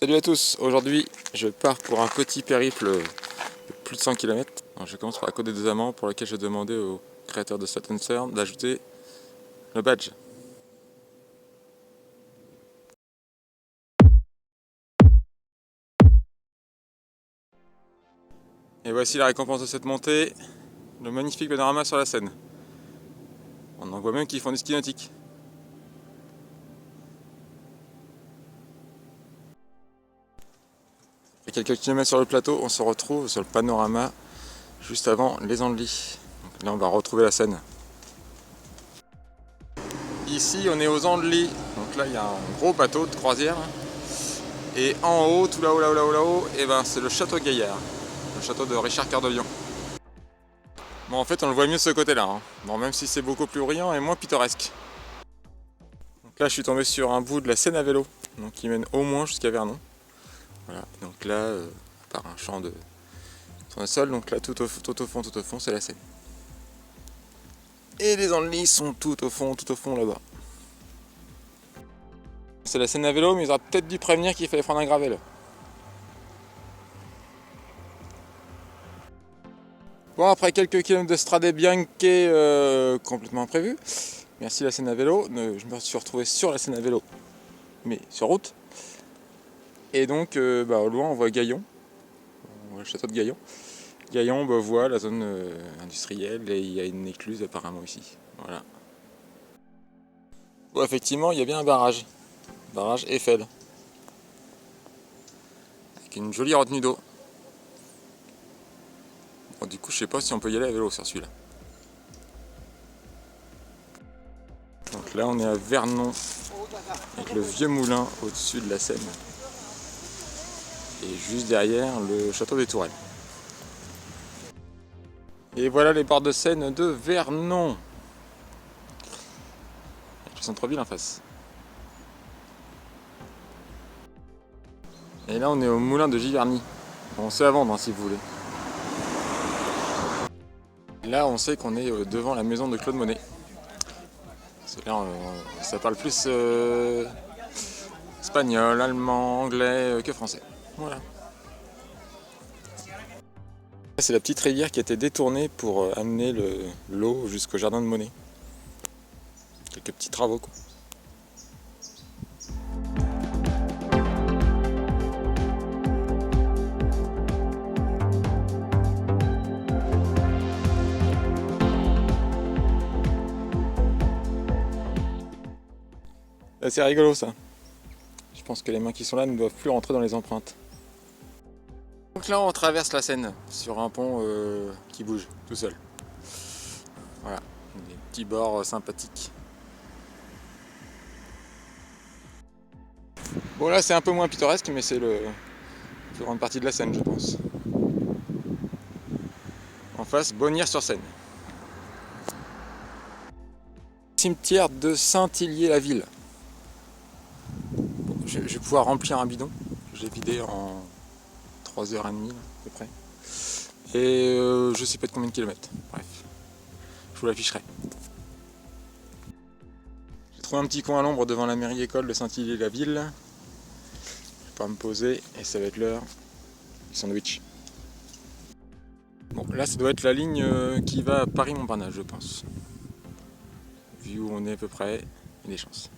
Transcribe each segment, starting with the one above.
Salut à tous, aujourd'hui je pars pour un petit périple de plus de 100 km. Alors, je commence par la Côte des Deux Amants pour laquelle j'ai demandé au créateur de Satelliser d'ajouter le badge. Et voici la récompense de cette montée, le magnifique panorama sur la Seine. On en voit même qui font du ski nautique. Et quelques kilomètres sur le plateau, on se retrouve sur le panorama juste avant les Andelys. Donc là on va retrouver la Seine. Ici on est aux Andelys, donc là il y a un gros bateau de croisière. Et en haut, tout là-haut, là-haut, là-haut, là-haut, et ben c'est le château Gaillard, le château de Richard Cœur de Lion. Bon, en fait on le voit mieux de ce côté-là, hein. Bon, même si c'est beaucoup plus brillant et moins pittoresque. Donc là je suis tombé sur un bout de la Seine à vélo, donc qui mène au moins jusqu'à Vernon. Voilà, donc là, par un champ de tournesol, donc là tout au fond, c'est la Seine. Et les Andelys sont tout au fond là-bas. C'est la Seine à vélo, mais ils auraient peut-être dû prévenir qu'il fallait prendre un gravel. Bon, après quelques kilomètres de Strade Bianche complètement imprévu, merci la Seine à vélo, je me suis retrouvé sur la Seine à vélo, mais sur route. Et donc au loin on voit Gaillon, on voit le château de Gaillon. Gaillon on voit la zone industrielle et il y a une écluse apparemment ici. Voilà. Bon, effectivement il y a bien un barrage Eiffel, avec une jolie retenue d'eau. Bon, du coup je sais pas si on peut y aller à vélo sur celui-là. Donc là on est à Vernon, avec le vieux moulin au-dessus de la Seine. Et juste derrière le château des Tourelles. Et voilà les bords de Seine de Vernon. Avec le centre-ville en face. Et là on est au moulin de Giverny. Bon, c'est à vendre hein, si vous voulez. Et là on sait qu'on est devant la maison de Claude Monet. Parce que là ça parle plus espagnol, allemand, anglais que français. Voilà. C'est la petite rivière qui a été détournée pour amener l'eau jusqu'au jardin de Monet. Quelques petits travaux quoi. C'est rigolo ça. Je pense que les mains qui sont là ne doivent plus rentrer dans les empreintes. Donc là on traverse la Seine sur un pont qui bouge tout seul. Voilà, des petits bords sympathiques. Bon là c'est un peu moins pittoresque mais c'est la plus grande partie de la Seine je pense. En face, Bonnières-sur-Seine. Cimetière de Saint-Hillier-la-Ville. Bon, je vais pouvoir remplir un bidon. J'ai vidé en 3h30 à peu près. Et je sais pas de combien de kilomètres. Bref, je vous l'afficherai. J'ai trouvé un petit coin à l'ombre devant la mairie école de Saint-Hillier-la-Ville. Je vais pas me poser et ça va être l'heure du sandwich. Bon, là ça doit être la ligne qui va à Paris-Montparnasse je pense. Vu où on est à peu près, il y a des chances.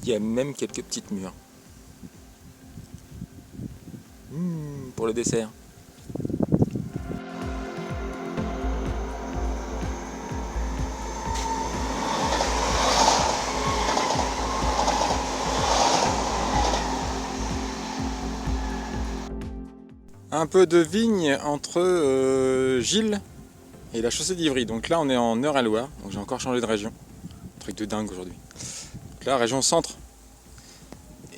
Il y a même quelques petites mûres. Pour le dessert. Un peu de vigne entre Gilles et la chaussée d'Ivry. Donc là on est en Eure-et-Loir, donc j'ai encore changé de région. Un truc de dingue aujourd'hui. Donc là région centre.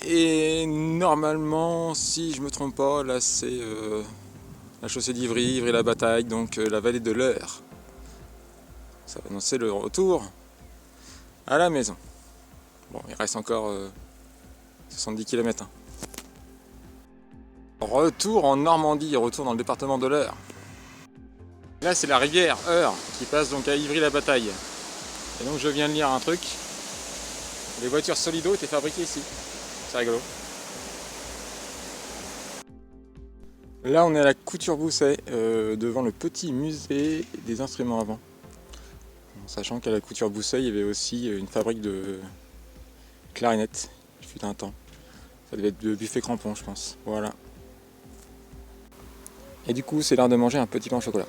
Et normalement, si je me trompe pas, là c'est la chaussée d'Ivry, Ivry-la-Bataille, donc la vallée de l'Eure. Ça va annoncer le retour à la maison. Bon, il reste encore 70 km. Hein. Retour en Normandie, retour dans le département de l'Eure. Là c'est la rivière Eure qui passe donc à Ivry-la-Bataille. Et donc je viens de lire un truc. Les voitures Solido étaient fabriquées ici. C'est rigolo. Là, on est à la Couture-Bousset, devant le petit musée des instruments à vent. En sachant qu'à la Couture-Bousset, il y avait aussi une fabrique de clarinettes, il fut un temps. Ça devait être de Buffet Crampon, je pense. Voilà. Et du coup, c'est l'heure de manger un petit pain au chocolat.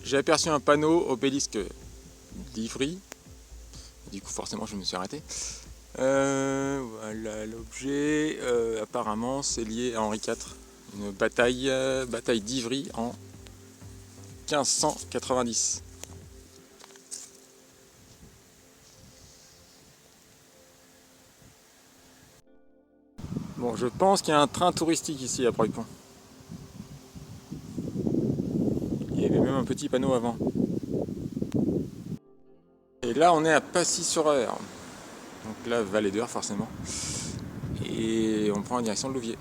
J'ai aperçu un panneau obélisque d'Ivry. Du coup, forcément, je me suis arrêté. Voilà l'objet. Apparemment, c'est lié à Henri IV. Une bataille d'Ivry en 1590. Bon, je pense qu'il y a un train touristique ici à Proypont. Il y avait même un petit panneau avant. Et là, on est à Pacy-sur-Eure. Donc là, Vallée d'Eure, forcément. Et on prend la direction de Louviers.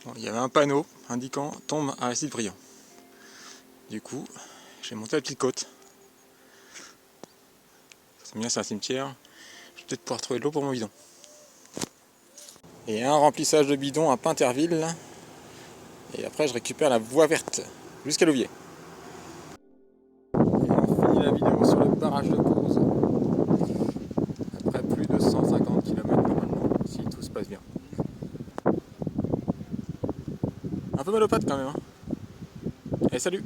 Bon, il y avait un panneau indiquant tombe Aristide Briand. Du coup, j'ai monté la petite côte. C'est bien, c'est un cimetière. Je vais peut-être pouvoir trouver de l'eau pour mon bidon. Et un remplissage de bidon à Pinterville. Et après, je récupère la voie verte jusqu'à Louviers. Et on finit la vidéo sur le barrage de Cauze. Après plus de 150 km normalement, si tout se passe bien. Un peu mal aux pattes quand même. Hein. Et salut!